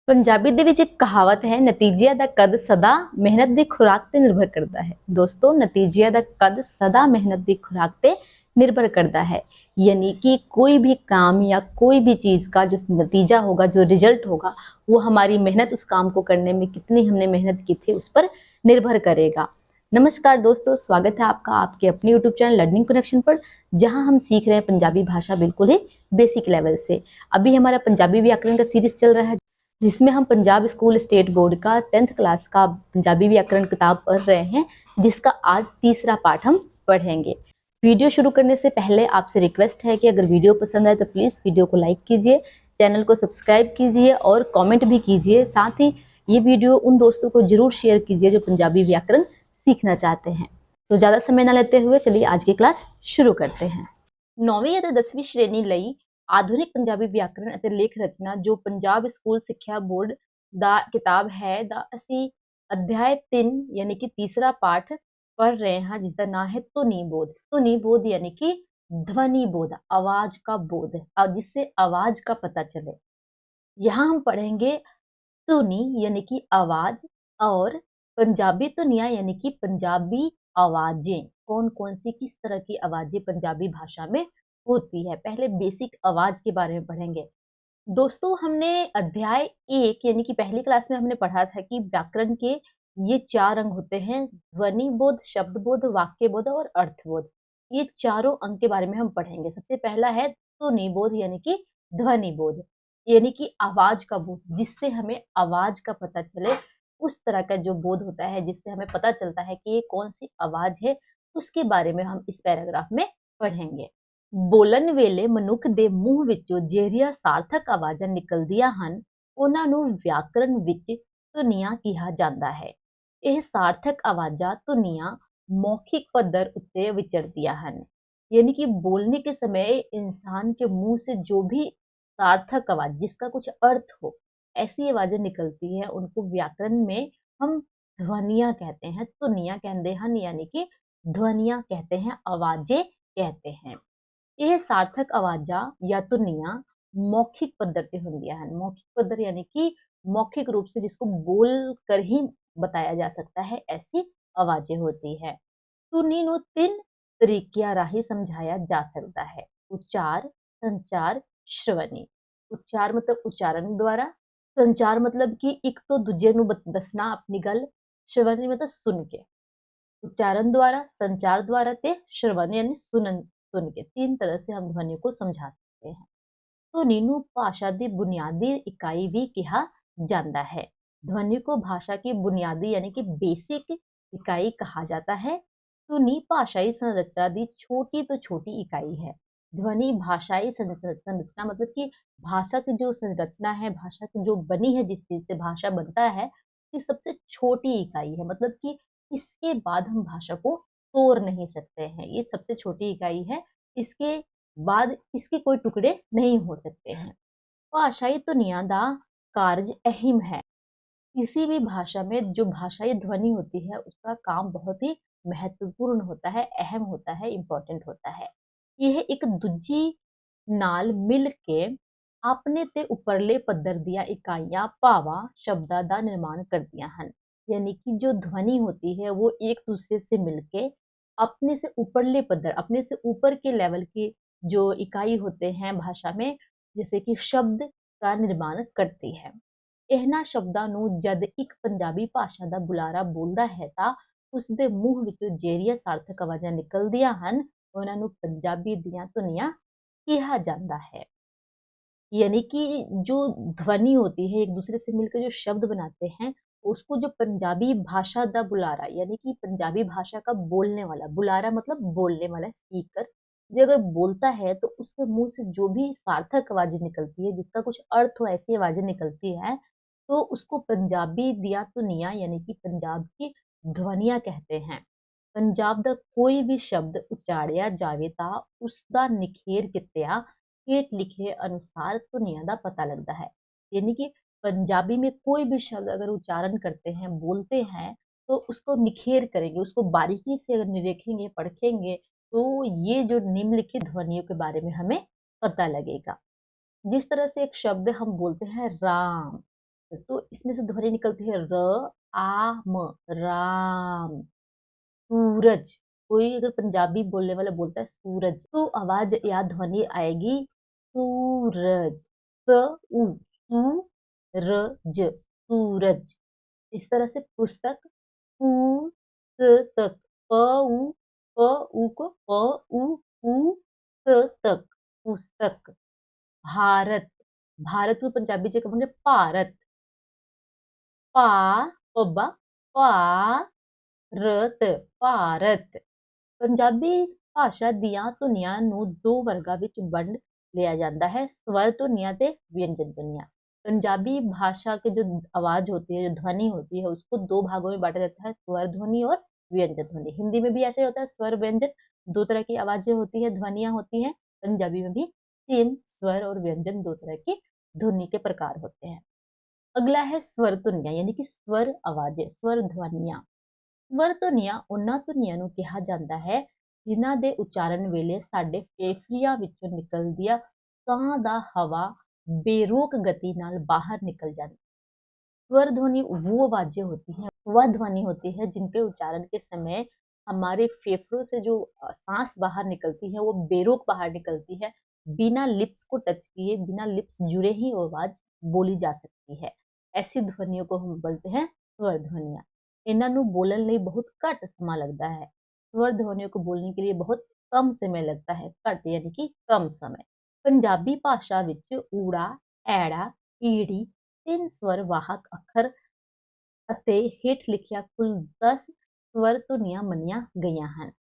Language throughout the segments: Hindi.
ਪੰਜਾਬੀ ਦੇ ਵਿੱਚ ਇੱਕ ਕਹਾਵਤ ਹੈ, ਨਤੀਜਿਆਂ ਦਾ ਕਦ ਸਦਾ ਮਿਹਨਤ ਦੀ ਖੁਰਾਕ ਤੇ ਨਿਰਭਰ ਕਰਦਾ ਹੈ। दोस्तों, नतीजिया का कद सदा मेहनत की खुराक पे निर्भर करता है। यानी कि कोई भी काम या कोई भी चीज का जो नतीजा होगा, जो रिजल्ट होगा, वो हमारी मेहनत उस काम को करने में कितनी हमने मेहनत की थी उस पर निर्भर करेगा। नमस्कार दोस्तों, स्वागत है आपका आपके अपने YouTube चैनल लर्निंग कनेक्शन पर, जहां हम सीख रहे हैं पंजाबी भाषा बिल्कुल ही बेसिक लेवल से। अभी हमारा पंजाबी व्याकरण का सीरीज चल रहा है, जिसमें हम पंजाब स्कूल स्टेट बोर्ड का 10th क्लास का पंजाबी व्याकरण किताब पढ़ रहे हैं, जिसका आज तीसरा पाठ हम पढ़ेंगे। वीडियो शुरू करने से पहले आपसे रिक्वेस्ट है कि अगर वीडियो पसंद आए तो प्लीज़ वीडियो को लाइक कीजिए, चैनल को सब्सक्राइब कीजिए और कमेंट भी कीजिए। साथ ही ये वीडियो उन दोस्तों को जरूर शेयर कीजिए जो पंजाबी व्याकरण सीखना चाहते हैं। तो ज़्यादा समय न लेते हुए चलिए आज की क्लास शुरू करते हैं। 9वीं ਅਤੇ 10ਵੀਂ ਸ਼੍ਰੇਣੀ ਲਈ ਆਧੁਨਿਕ ਪੰਜਾਬੀ ਵਿਆਕਰਣ ਅਤੇ ਲੇਖ ਰਚਨਾ ਜੋ ਪੰਜਾਬ ਸਕੂਲ ਸਿੱਖਿਆ ਬੋਰਡ ਦਾ ਕਿਤਾਬ ਹੈ ਦਾ ਅਸੀਂ ਅਧਿਆਇ 3 यानी कि तीसरा पाठ पढ़ रहे हैं, जिसका नाम है ਧੁਨੀ बोध। ਧੁਨੀ बोध यानी कि ध्वनि बोध, आवाज का बोध, जिससे आवाज का पता चले। यहाँ हम पढ़ेंगे ਧੁਨੀ यानी कि आवाज और पंजाबी ਧੁਨੀਆਂ यानी कि पंजाबी आवाजें। कौन कौन सी किस तरह की आवाजें पंजाबी भाषा में होती है। पहले बेसिक आवाज के बारे में पढ़ेंगे। दोस्तों, हमने अध्याय 1 यानी कि पहली क्लास में हमने पढ़ा था कि व्याकरण के ये 4 अंग होते हैं, ध्वनि बोध, शब्द बोध, वाक्य बोध और अर्थ बोध। ये चारों अंग के बारे में हम पढ़ेंगे। सबसे पहला है धुनि बोध यानी कि ध्वनि बोध, यानी कि आवाज का बोध, जिससे हमें आवाज का पता चले। उस तरह का जो बोध होता है जिससे हमें पता चलता है कि ये कौन सी आवाज है, उसके बारे में हम इस पैराग्राफ में पढ़ेंगे। ਬੋਲਣ ਵੇਲੇ ਮਨੁੱਖ ਦੇ ਮੂੰਹ ਵਿੱਚੋਂ ਜਿਹੜੀਆਂ ਸਾਰਥਕ ਆਵਾਜ਼ਾਂ ਨਿਕਲਦੀਆਂ ਹਨ, ਉਹਨਾਂ ਨੂੰ ਵਿਆਕਰਣ ਵਿੱਚ ਧੁਨੀਆਂ ਕਿਹਾ ਜਾਂਦਾ ਹੈ। ਇਹ ਸਾਰਥਕ ਆਵਾਜ਼ਾਂ ਧੁਨੀਆਂ मौखिक पद्धर उत्ते विचरतियां हैं। यानी कि बोलने के समय इंसान के मुंह से जो भी सार्थक आवाज जिसका कुछ अर्थ हो, ऐसी आवाजें निकलती हैं, उनको व्याकरण में हम ध्वनियां कहते हैं, धुनियां कहते हैं, यानी कि ध्वनियां कहते हैं, आवाजें कहते हैं। ਇਹ ਸਾਰਥਕ ਆਵਾਜ਼ਾਂ या ਧੁਨੀਆਂ मौखिक पद्धर ते ਹੁੰਦੀਆਂ ਹਨ। मौखिक पद्धर यानी कि मौखिक रूप से जिसको बोल कर ही बताया जा सकता है, ऐसी आवाजें होती है। ਧੁਨੀ ਨੂੰ 3 ਤਰੀਕਿਆਂ ਰਾਹੀਂ ਸਮਝਾਇਆ ਜਾ ਸਕਦਾ ਹੈ। ਉਚਾਰ, ਸੰਚਾਰ, ਸ਼੍ਰਵਣੀ। ਉਚਾਰ मतलब उच्चारण द्वारा, संचार मतलब कि एक तो दूजे ਨੂੰ ਦੱਸਣਾ ਆਪਣੀ ਗੱਲ, ਸ਼੍ਰਵਣੀ मतलब सुन के। उच्चारण द्वारा, संचार द्वारा ते श्रवण यानी सुन के, 3 तरह से हम ध्वनि को समझा सकते हैं। ਧੁਨੀ ਨੂੰ भाषा की बुनियादी इकाई भी कहा जाता है। ध्वनि को भाषा की बुनियादी यानी कि बेसिक इकाई कहा जाता है। धुनी भाषाई संरचना की छोटी तो छोटी इकाई है। ध्वनि भाषाई संरचना मतलब कि भाषा की जो संरचना है, भाषा की जो बनी है, जिस चीज से भाषा बनता है, ये सबसे छोटी इकाई है। मतलब कि इसके बाद हम भाषा को तोड़ नहीं सकते हैं, ये सबसे छोटी इकाई है। इसके बाद इसके कोई टुकड़े नहीं हो सकते हैं। भाषाई ਧੁਨੀਆਂ ਦਾ कार्य अहम है। किसी भी भाषा में जो भाषाई ध्वनि होती है, उसका काम बहुत ही महत्वपूर्ण होता है, अहम होता है, इम्पोर्टेंट होता है। यह एक दूजी नाल मिल के अपने ते उपरले पद्धर दियां इकाइयां भावां शब्दां दा निर्माण करदियां हन। यानी कि जो ध्वनि होती है वो एक दूसरे से मिलके अपने से ऊपरले पद्धर, अपने से ऊपर के लेवल की जो इकाई होते हैं भाषा में, जैसे कि शब्द का निर्माण करती है। ਇਹਨਾਂ ਸ਼ਬਦਾਂ ਨੂੰ ਜਦ ਇੱਕ ਪੰਜਾਬੀ ਭਾਸ਼ਾ ਦਾ ਬੁਲਾਰਾ ਬੋਲਦਾ ਹੈ ਤਾਂ ਉਸਦੇ ਮੂੰਹ ਵਿੱਚੋਂ ਜਿਹੜੀਆਂ ਸਾਰਥਕ ਆਵਾਜ਼ਾਂ ਨਿਕਲਦੀਆਂ ਹਨ, ਉਹਨਾਂ ਨੂੰ ਪੰਜਾਬੀ ਦੀਆਂ ਧੁਨੀਆਂ ਕਿਹਾ ਜਾਂਦਾ है। यानी कि जो ध्वनि होती है, एक दूसरे से मिलकर जो शब्द बनाते हैं, उसको जो पंजाबी भाषा का बुलारा यानी कि पंजाबी भाषा का बोलने वाला, बुलारा मतलब बोलने वाला, स्पीकर जो अगर बोलता है तो उसके मुंह से जो भी सार्थक आवाजें निकलती है, जिसका कुछ अर्थ हो, ऐसी आवाजें निकलती है, तो उसको पंजाबी दिया धुनियां यानी कि पंजाब की ध्वनियां कहते हैं। पंजाब का कोई भी शब्द उचाड़िया जावे ता उसका निखेर कित्या हेठ लिखे अनुसार धुनियां का पता लगता है। यानी कि पंजाबी में कोई भी शब्द अगर उच्चारण करते हैं, बोलते हैं, तो उसको निखेर करेंगे, उसको बारीकी से अगर निरेखेंगे, परखेंगे, तो ये जो निम्नलिखित ध्वनियों के बारे में हमें पता लगेगा। जिस तरह से एक शब्द हम बोलते हैं राम, तो इसमें से ध्वनि निकलती है र, आ, म, राम। सूरज, कोई अगर पंजाबी बोलने वाला बोलता है सूरज तो आवाज या ध्वनि आएगी सूरज। स, उ, सू, र, ज, सूरज। इस तरह से पुस्तक, पु, स, तक, प, उ, प, उ को प, उ, उ, स, तक, पुस्तक। भारत, भारत को पंजाबी च कहेंगे भारत। पा, पब्बा, पा, रत, ਭਾਰਤ। ਪੰਜਾਬੀ ਭਾਸ਼ਾ ਦੀਆਂ ਧੁਨੀਆਂ ਨੂੰ ਦੋ ਵਰਗਾਂ ਵਿੱਚ ਵੰਡ लिया जाता है, स्वर ध्वनियां ते व्यंजन ध्वनियां। पंजाबी भाषा के जो आवाज होती है, जो ध्वनि होती है, उसको दो भागों में बांटा जाता है, स्वर ध्वनि और व्यंजन ध्वनि। हिंदी में भी ऐसे होता है, स्वर व्यंजन दो तरह की आवाजें होती है, ध्वनियां होती हैं। पंजाबी में भी सेम स्वर और व्यंजन दो तरह की ध्वनि के प्रकार होते हैं। अगला है स्वर ध्वनियां, यानी कि स्वर आवाजें, स्वर ध्वनियां। ਸਵਰ ਧੁਨੀਆਂ ਉਹਨਾਂ ਧੁਨੀਆਂ ਨੂੰ ਕਿਹਾ ਜਾਂਦਾ ਹੈ ਜਿਨ੍ਹਾਂ ਦੇ ਉਚਾਰਨ ਵੇਲੇ ਸਾਡੇ ਫੇਫੜਿਆਂ ਵਿੱਚੋਂ ਨਿਕਲਦੀਆਂ ਸਾਹ ਦਾ ਹਵਾ बेरोक गति नाल बाहर निकल जाती है। स्वर ध्वनि वो आवाजें होती हैं, वह ध्वनि होती है जिनके उच्चारण के समय हमारे फेफड़ों से जो सांस बाहर निकलती है वो बेरोक बाहर निकलती है, बिना लिप्स को टच किए, बिना लिप्स जुड़े ही वो आवाज बोली जा सकती है। ऐसी ध्वनियों को हम बोलते हैं स्वर ध्वनियां। इन्हां नूं बोलण लई बहुत घट समा लगता है। स्वर ध्वनियों को बोलने के लिए बहुत कम समय लगता है, घट यानी कि कम समय। पंजाबी भाषा विच ऊड़ा, ऐड़ा, ईड़ी तीन स्वर वाहक अखर ਅਤੇ ਹੇਠ ਲਿਖਿਆ कुल 10 स्वर ध्वनियां मनिया गई हैं।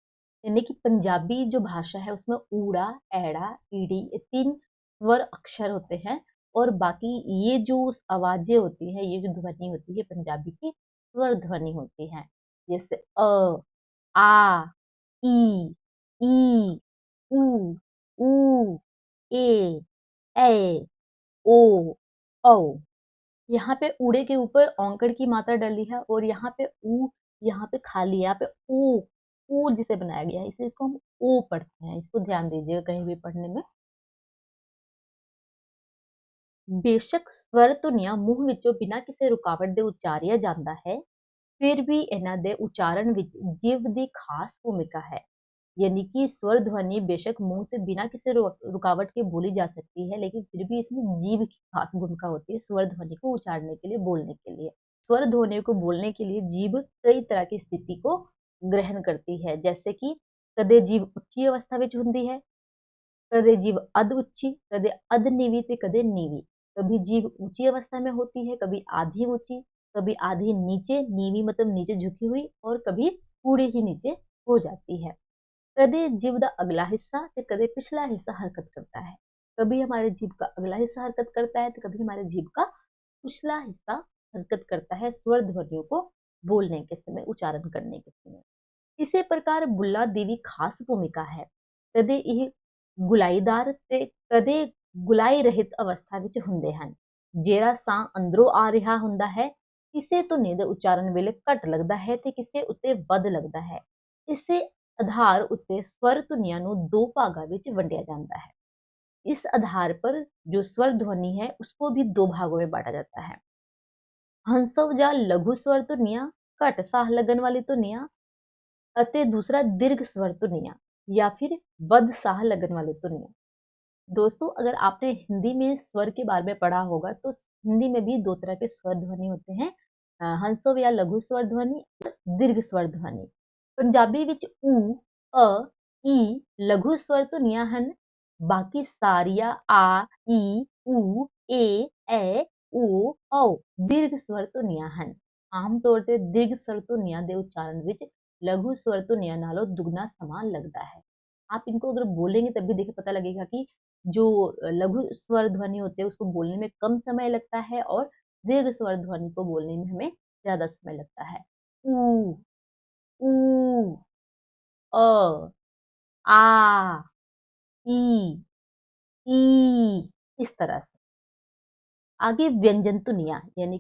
यानी कि पंजाबी जो भाषा है उसमें ऊड़ा, ऐड़ा, ईड़ी ये तीन स्वर अक्षर होते हैं और बाकी ये जो आवाजें होती हैं, ये जो ध्वनि होती है पंजाबी की स्वर ध्वनि होती है। जैसे आ, ई, उ, ऊ, ए, ओ, औ। यहाँ पे ऊड़े के ऊपर औंकड़ की मात्रा डली है और यहाँ पे ऊ, यहाँ पे खाली है, यहाँ पे ओ जिसे बनाया गया है, इसलिए इसको हम ओ पढ़ते हैं। इसको ध्यान दीजिएगा कहीं भी पढ़ने में। बेशक स्वर ਧੁਨੀਆਂ ਮੂੰਹ ਵਿੱਚੋਂ ਬਿਨਾਂ ਕਿਸੇ ਰੁਕਾਵਟ ਦੇ ਉਚਾਰਿਆ ਜਾਂਦਾ ਹੈ, ਫਿਰ भी ਇਹਨਾਂ ਦੇ उच्चारण ਵਿੱਚ जीभ ਦੀ खास भूमिका है। यानी कि स्वर ध्वनि बेशक मुंह से बिना किसी रुकावट के बोली जा सकती है, लेकिन फिर भी इसमें जीभ की खास भूमिका होती है स्वर ध्वनि को उच्चारने के लिए, बोलने के लिए। स्वर ध्वनि को बोलने के लिए जीभ कई तरह की स्थिति को ग्रहण करती है, जैसे कि कदे जीभ उच्ची अवस्था में हुंदी है, कदे जीभ अध उच्ची, कदे अध नीवी ते कदे नीवी। कभी जीभ ऊंची अवस्था में होती है, कभी आधी ऊंची, कभी आधी नीचे, नीवी मतलब नीचे झुकी हुई, और कभी पूरी ही नीचे हो जाती है। कदे जीभ का अगला हिस्सा ते कदे पिछला हिस्सा हरकत करता है। कभी हमारे जीभ का अगला हिस्सा हरकत करता है तो कभी हमारे जीभ का पिछला हिस्सा हरकत करता है स्वर ध्वनियों को बोलने के समय, उच्चारण करने के समय। इसी प्रकार बुल्ला दी भी खास भूमिका है। कदे यह गुलाईदार ते कदे गुलाई रहित अवस्था विच हुंदे हन। जेड़ा साह अंदरों आ रहा हुंदा है, किसे धुनी दे उच्चारण वेले घट लगदा है ते किसे उत्ते वध लगदा है। इसे आधार उत्ते स्वर ध्वनियां नूं दो भागां विच वंडिया जाता है। इस आधार पर जो स्वर ध्वनि है उसको भी दो भागों में बांटा जाता है। हंसव या लघु स्वर ध्वनियां, घट साह लगन वाली ध्वनियां, अते दूसरा दीर्घ स्वर ध्वनियां या फिर बद साह लगन वाली ध्वनियां। दोस्तों अगर आपने हिंदी में स्वर के बारे में पढ़ा होगा तो हिंदी में भी दो तरह के स्वर ध्वनि होते हैं, हंसव या लघु स्वर ध्वनि, दीर्घ स्वर ध्वनि। पंजाबी विच ऊ, अ, ई लघु स्वर ध्वनियां हन। बाकी सारिया आ, ई, ऊ, ए, ओ, औ दीर्घ स्वर ध्वनियां हन। आम तौर ते दीर्घ स्वर ध्वनियां दे उच्चारण विच लघु स्वर ध्वनियां नालों दुगना समान लगता है। आप इनको अगर बोलेंगे तब भी देखिए पता लगेगा कि जो लघु स्वर ध्वनि होते हैं उसको बोलने में कम समय लगता है और दीर्घ स्वर ध्वनि को बोलने में हमें ज्यादा समय लगता है। ऊ, ऊ, अ, आ, ई इस तरह से। आगे व्यंजन ध्वनियां यानी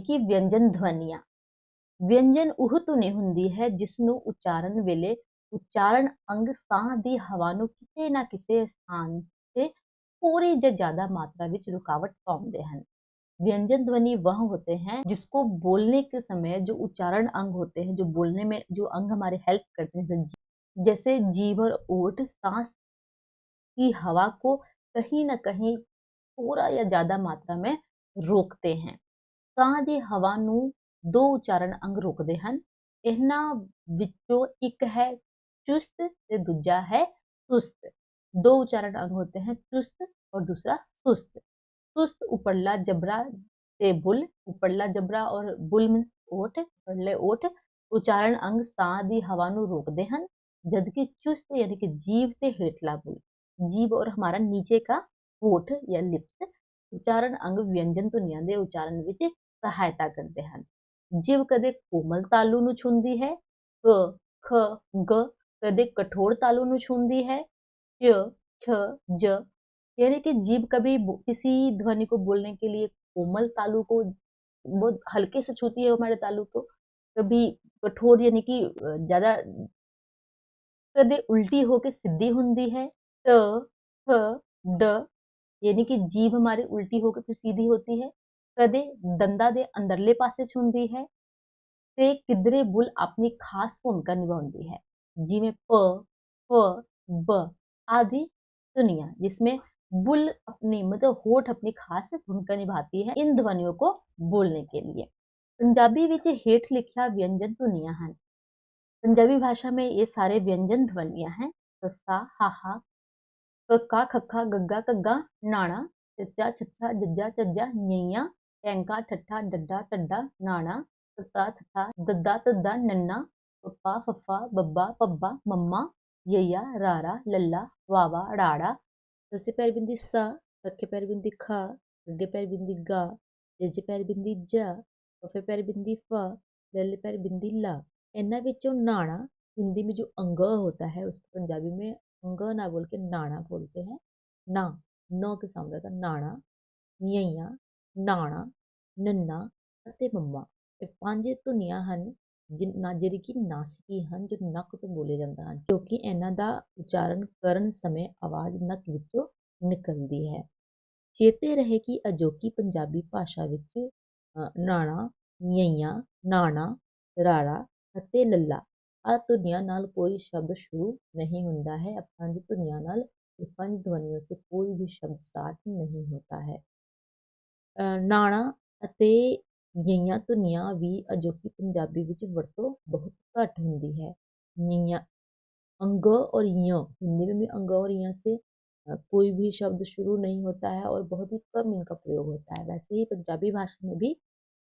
कि व्यंजन ध्वनियां। व्यंजन ਉਹ ਧੁਨੀ ਹੁੰਦੀ ਹੈ ਜਿਸ ਨੂੰ ਉਚਾਰਨ ਵੇਲੇ ਉਚਾਰਨ ਅੰਗ ਸਾਹ ਦੀ ਹਵਾ ਨੂੰ ਕਿਸੇ ਨਾ ਕਿਸੇ ਸਥਾਨ ਤੇ थोड़ी ਜਾਂ ਜ਼ਿਆਦਾ ਮਾਤਰਾ ਵਿੱਚ ਰੁਕਾਵਟ ਪਾਉਂਦੇ ਹਨ। व्यंजन ध्वनि वह होते हैं जिसको बोलने के समय जो उच्चारण अंग होते हैं, जो बोलने में जो अंग हमारे हेल्प करते हैं, जैसे जीभ और ओठ सांस की हवा को कहीं न कहीं थोड़ा या ज़्यादा मात्रा में रोकते हैं। ਸਾਹ ਦੀ ਹਵਾ ਨੂੰ ਦੋ ਉਚਾਰਨ ਅੰਗ ਰੋਕਦੇ ਹਨ। ਇਹਨਾਂ ਵਿੱਚੋਂ ਇੱਕ ਹੈ ਚੁਸਤ ਤੇ ਦੂਜਾ ਹੈ ਸੁਸਤ। दो उच्चारण अंग होते हैं चुस्त और दूसरा सुस्त। सुस्त उपरला जबड़ा से बुल, उपरला जबड़ा और बुल में ओठ, उपरले ओठ उच्चारण अंग ਸਾਹ ਦੀ ਹਵਾ ਨੂੰ रोकते हैं, जबकि चुस्त यानी कि जीभ ਤੇ ਹੇਠਲਾ बुल, जीभ और हमारा नीचे का होठ या लिप्स उच्चारण अंग व्यंजन ਧੁਨੀਆਂ ਦੇ ਉਚਾਰਨ ਵਿੱਚ ਸਹਾਇਤਾ ਕਰਦੇ ਹਨ। ਜਿਵ ਕਦੇ ਕੋਮਲ ਤਾਲੂ ਨੂੰ ਛੂੰਹਦੀ ਹੈ, ਕ, ਖ, ਗ, ਕਦੇ ਕਠੋਰ ਤਾਲੂ ਨੂੰ छूंदी है, च, छ, ज, यानी कि जीभ कभी किसी ध्वनि को बोलने के लिए कोमल तालु को बहुत हल्के से छूती है हमारे तालु को, कभी कठोर यानी कि ज्यादा, कदे उल्टी होके सीधी हुंदी है, त, थ, ड, यानी कि जीभ हमारी उल्टी होकर फिर सीधी होती है, कदे दंदा दे अंदरले पासे छूंदी है, ते किधरे बुल अपनी खास भूमिका निभाती है, जिमें प, फ, ब आदि ध्वनियां जिसमें बुल अपनी मतलब होठ अपनी खास भूमिका निभाती है इन ध्वनियों को बोलने के लिए। पंजाबी विच हेठ लिखिया व्यंजन ध्वनियां हैं। पंजाबी भाषा में ये सारे व्यंजन ध्वनियां हैं। सस्सा, हाहा, कक्का, खक्खा, गग्गा, घग्गा, नाना, चच्चा, छच्छा, जज्जा, चज्जा, ञैया, टैंका, ठट्ठा, डड्डा, टड्डा, नाना, तत्ता, थत्था, दद्दा, तद्दा, नन्ना, पप्पा, फफ्फा, बब्बा, पब्बा, मम्मा, यैया, रारा, लल्ला, वावा, अड़ाड़ा। सस्से पैर बिंदी सा, कक्के पैर बिंदी खा, गग्गे पैर बिंदी गा, जज्जे पैर बिंदी जा, फफे पैर बिंदी फा, लल्ले पैर बिंदी ला। इन्ना विचों नाना हिंदी में जो अंग होता है उसको पंजाबी में अंग ना बोल के नाना बोलते हैं। ना, नौ के सामने का नाना, ञैया, नाना, नन्ना ਅਤੇ ਮੰਮਾ। ਇਹ ਪੰਜ ਧੁਨੀਆਂ ਹਨ ਜਿਹੜੀ ਕਿ ਨਾਸਿਕੀ ਹਨ, ਜੋ ਨੱਕ ਤੋਂ ਬੋਲੇ ਜਾਂਦੇ ਹਨ, ਕਿਉਂਕਿ ਇਹਨਾਂ ਦਾ ਉਚਾਰਨ ਕਰਨ ਸਮੇਂ ਆਵਾਜ਼ ਨੱਕ ਵਿੱਚੋਂ ਨਿਕਲਦੀ ਹੈ। ਚੇਤੇ ਰਹੇ ਕਿ ਅਜੋਕੀ ਪੰਜਾਬੀ ਭਾਸ਼ਾ ਵਿੱਚ ਨਾਣਾ, ञैया, ਨਾਣਾ, ਰਾਰਾ ਅਤੇ ਲੱਲਾ ਆ ਧੁਨੀਆਂ ਨਾਲ ਕੋਈ ਸ਼ਬਦ ਸ਼ੁਰੂ नहीं ਹੁੰਦਾ है। ਪੰਜ ਧੁਨੀਆਂ ਨਾਲ ਇਹ ਪੰਜ ध्वनियों से कोई भी शब्द स्टार्ट नहीं होता है। ਨਾਣਾ ਅਤੇ ञैया ਧੁਨੀਆਂ ਵੀ ਅਜੋਕੀ ਪੰਜਾਬੀ ਵਿੱਚ ਵਰਤੋਂ ਬਹੁਤ ਘੱਟ ਹੁੰਦੀ है। ञैया अंग और य, हिंदी में भी अंग और य से कोई भी शब्द शुरू नहीं होता है और बहुत ही कम इनका प्रयोग होता है। वैसे ही पंजाबी भाषा में भी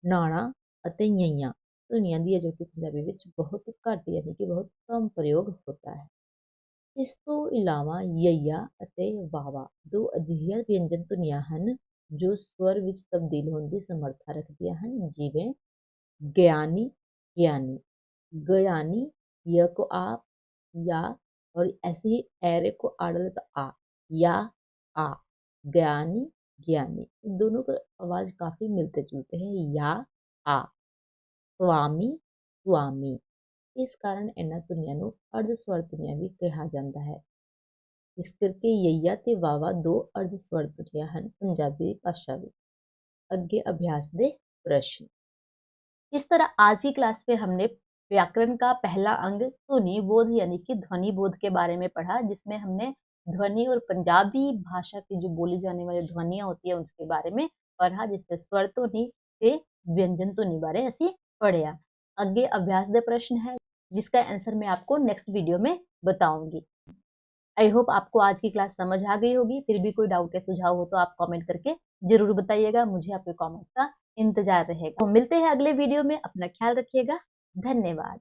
नाणा ਅਤੇ ञैया ਧੁਨੀਆਂ ਦੀ ਅਜੋਕੀ ਪੰਜਾਬੀ ਵਿੱਚ ਬਹੁਤ ਘੱਟ ਯਾਨੀ ਕਿ ਬਹੁਤ ਕਮ ਪ੍ਰਯੋਗ ਹੁੰਦਾ ਹੈ। ਇਸ ਤੋਂ ਇਲਾਵਾ ਯਈਆ ਅਤੇ ਵਾਵਾ ਦੋ ਅਜਿਹੀਆਂ ਵਿਅੰਜਨ ਧੁਨੀਆਂ ਹਨ ਜੋ ਸਵਰ ਵਿੱਚ ਤਬਦੀਲ ਹੋਣ ਦੀ ਸਮਰੱਥਾ ਰੱਖਦੀਆਂ ਹਨ, ਜਿਵੇਂ ਗਿਆਨੀ, ज्ञानी, गयानी, य को आप, या, और ऐसे ही एरे को आड़लत आ, या, आ, ज्ञानी, ज्ञानी। इन दोनों की आवाज काफी मिलते जुलते हैं, या, आ, स्वामी, स्वामी। इस कारण इन्हां ਧੁਨੀਆਂ ਨੂੰ अर्ध स्वर ਧੁਨੀਆਂ ਵੀ ਕਿਹਾ ਜਾਂਦਾ ਹੈ। इस करके यैया ते वावा दो अर्ध स्वर ਧੁਨੀਆਂ ਹਨ पंजाबी भाषा ਵਿੱਚ। ਅੱਗੇ अभ्यास ਦੇ प्रश्न। इस तरह आज की क्लास में हमने व्याकरण का पहला अंग ध्वनि बोध यानी कि ध्वनि बोध के बारे में पढ़ा, जिसमें हमने ध्वनि और पंजाबी भाषा की जो बोली जाने वाली ध्वनियां होती है उसके बारे में पढ़ा, जिससे स्वर ध्वनि से व्यंजन ध्वनि बारे असी पढ़िया। अगे अभ्यास दे प्रश्न है जिसका आंसर मैं आपको नेक्स्ट वीडियो में बताऊंगी। आई होप आपको आज की क्लास समझ आ गई होगी। फिर भी कोई डाउट या सुझाव हो तो आप कमेंट करके जरूर बताइएगा, मुझे आपके कमेंट का इंतजार रहेगा। तो मिलते हैं अगले वीडियो में, अपना ख्याल रखिएगा, धन्यवाद।